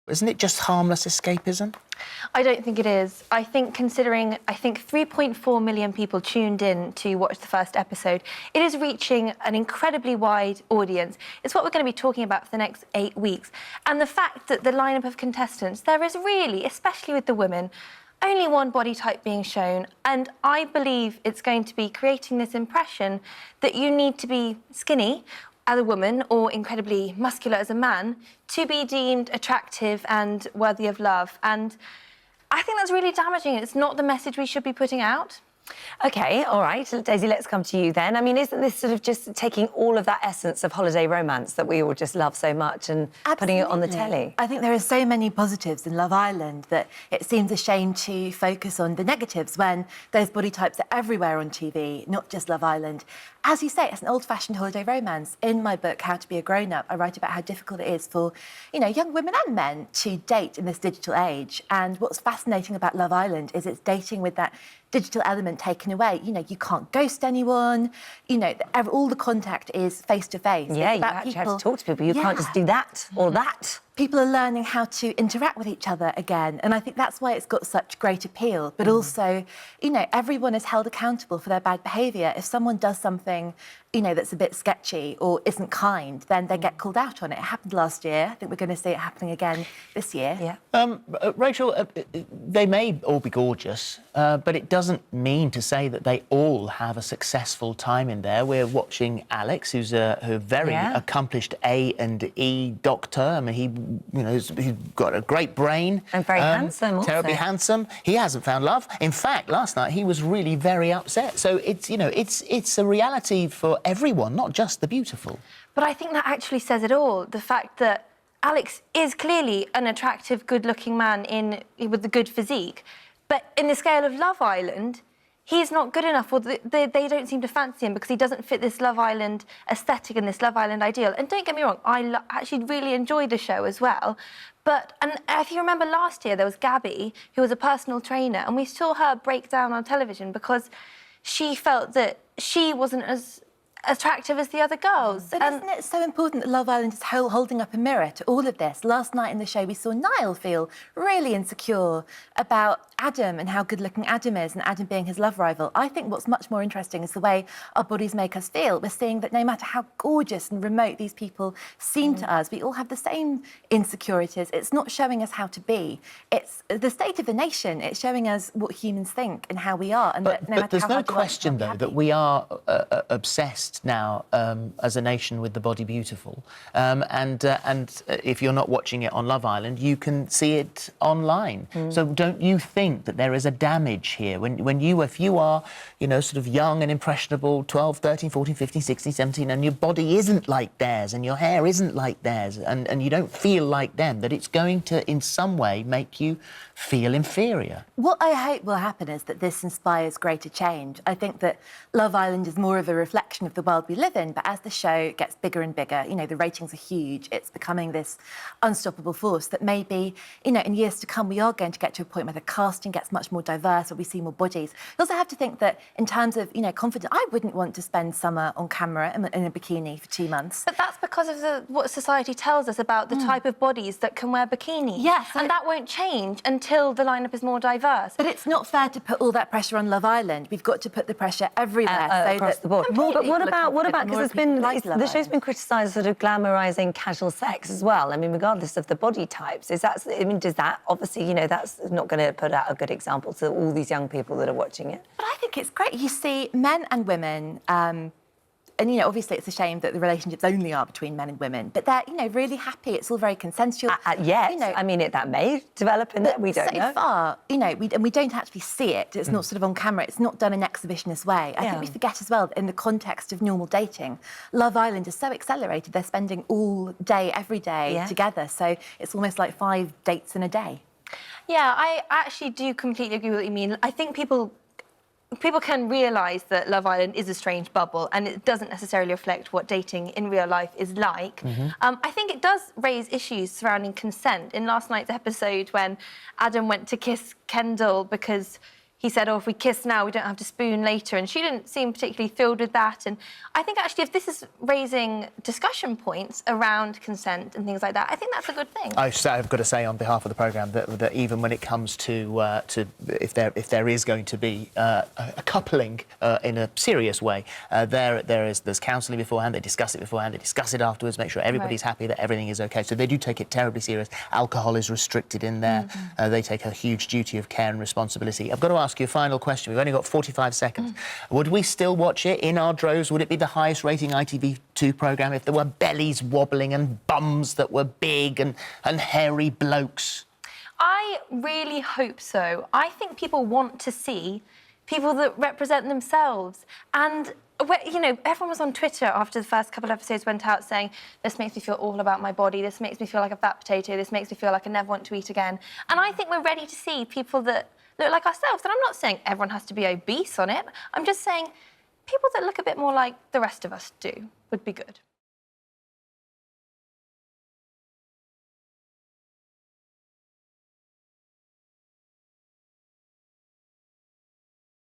Isn't it just harmless escapism? I don't think it is. I think 3.4 million people tuned in to watch the first episode, it is reaching an incredibly wide audience. It's what we're going to be talking about for the next 8 weeks. And the fact that the lineup of contestants, there is really, especially with the women, only one body type being shown. And I believe it's going to be creating this impression that you need to be skinny as a woman or incredibly muscular as a man to be deemed attractive and worthy of love. And I think that's really damaging. It's not the message we should be putting out. OK, all right. Daisy, let's come to you then. I mean, isn't this sort of just taking all of that essence of holiday romance that we all just love so much and putting it on the telly? I think there are so many positives in Love Island that it seems a shame to focus on the negatives when those body types are everywhere on TV, not just Love Island. As you say, it's an old-fashioned holiday romance. In my book, How to Be a Grown-Up, I write about how difficult it is for, young women and men to date in this digital age. And what's fascinating about Love Island is it's dating with that digital element taken away. You can't ghost anyone. All the contact is face-to-face. Yeah, you actually have to talk to people. You can't just do that or that. People are learning how to interact with each other again. And I think that's why it's got such great appeal. But also, everyone is held accountable for their bad behaviour. If someone does something, that's a bit sketchy or isn't kind, then they get called out on it. It happened last year. I think we're going to see it happening again this year. Yeah. Rachel, they may all be gorgeous, but it doesn't mean to say that they all have a successful time in there. We're watching Alex, who's a very accomplished A&E doctor. I mean, he's got a great brain. And very handsome also. Terribly handsome. He hasn't found love. In fact, last night he was really very upset. So it's a reality for everyone, not just the beautiful. But I think that actually says it all. The fact that Alex is clearly an attractive, good-looking man with a good physique. But in the scale of Love Island, he's not good enough, or they don't seem to fancy him because he doesn't fit this Love Island aesthetic and this Love Island ideal. And don't get me wrong, I actually really enjoyed the show as well. And if you remember last year, there was Gabby, who was a personal trainer, and we saw her break down on television because she felt that she wasn't as attractive as the other girls. But isn't it so important that Love Island is holding up a mirror to all of this? Last night in the show, we saw Niall feel really insecure about Adam and how good-looking Adam is and Adam being his love rival. I think what's much more interesting is the way our bodies make us feel. We're seeing that no matter how gorgeous and remote these people seem to us, we all have the same insecurities. It's not showing us how to be. It's the state of the nation. It's showing us what humans think and how we are. And but there's no question, though, that we are obsessed now as a nation with the body beautiful. And if you're not watching it on Love Island, you can see it online. So don't you think that there is a damage here if you are sort of young and impressionable, 12, 13, 14, 15, 16, 17, and your body isn't like theirs and your hair isn't like theirs and you don't feel like them, that it's going to in some way make you feel inferior? What I hope will happen is that this inspires greater change. I think that Love Island is more of a reflection of the world we live in, but as the show gets bigger and bigger, the ratings are huge, it's becoming this unstoppable force that maybe, in years to come, we are going to get to a point where the casting gets much more diverse or we see more bodies. You also have to think that in terms of, confidence, I wouldn't want to spend summer on camera in a bikini for 2 months. But that's because of what society tells us about the type of bodies that can wear bikinis. Yes. And that won't change until the lineup is more diverse. But it's not fair to put all that pressure on Love Island. We've got to put the pressure everywhere. Across the board. But what about, because the show's been criticised sort of glamorising casual sex as well. I mean, regardless of the body types, does that, obviously, that's not going to put out a good example to all these young people that are watching it? But I think it's great. You see men and women, and, obviously it's a shame that the relationships only are between men and women, but they're, really happy. It's all very consensual. I mean, that may develop in that, we don't know. So far, we don't actually see it. It's not sort of on camera. It's not done in an exhibitionist way. I think we forget as well that in the context of normal dating, Love Island is so accelerated. They're spending all day, every day together. So it's almost like 5 dates in a day. Yeah, I actually do completely agree with what you mean. I think people can realise that Love Island is a strange bubble and it doesn't necessarily reflect what dating in real life is like. I think it does raise issues surrounding consent. In last night's episode, when Adam went to kiss Kendall because he said, oh, if we kiss now, we don't have to spoon later. And she didn't seem particularly thrilled with that. And I think actually if this is raising discussion points around consent and things like that, I think that's a good thing. I've got to say on behalf of the programme that even when it comes to if there is going to be a coupling in a serious way, there's counselling beforehand, they discuss it beforehand, they discuss it afterwards, make sure everybody's happy that everything is OK. So they do take it terribly serious. Alcohol is restricted in there. They take a huge duty of care and responsibility. I've got to ask you a final question. We've only got 45 seconds. Would we still watch it in our droves? Would it be the highest rating ITV2 programme if there were bellies wobbling and bums that were big and hairy blokes? I really hope so. I think people want to see people that represent themselves. And, you know, everyone was on Twitter after the first couple of episodes went out saying, this makes me feel all about my body, this makes me feel like a fat potato, this makes me feel like I never want to eat again. And I think we're ready to see people that look like ourselves. And I'm not saying everyone has to be obese on it. I'm just saying people that look a bit more like the rest of us do would be good.